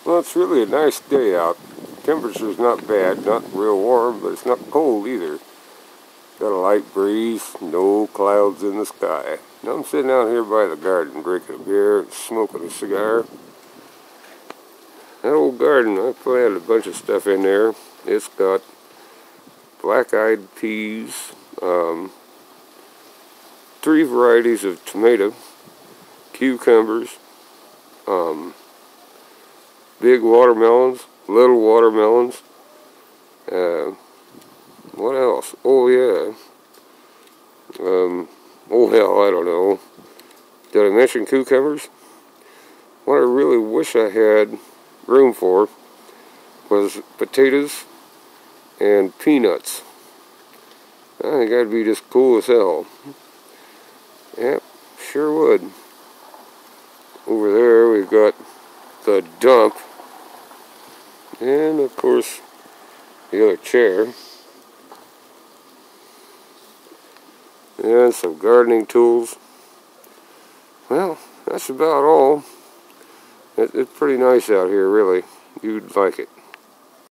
Well, it's really a nice day out. Temperature's not bad, not real warm, but it's not cold either. Got a light breeze, no clouds in the sky. Now I'm sitting out here by the garden, drinking a beer, and smoking a cigar. That old garden, I planted a bunch of stuff in there. It's got black-eyed peas, 3 varieties of tomato, cucumbers, big watermelons, little watermelons. What else? Oh yeah. Oh hell, I don't know. Did I mention cucumbers? What I really wish I had room for was potatoes and peanuts. I think that'd be just cool as hell. Yep, sure would. Over there we've got the dump. And of course, the other chair. And some gardening tools. Well, that's about all. It's pretty nice out here, really. You'd like it.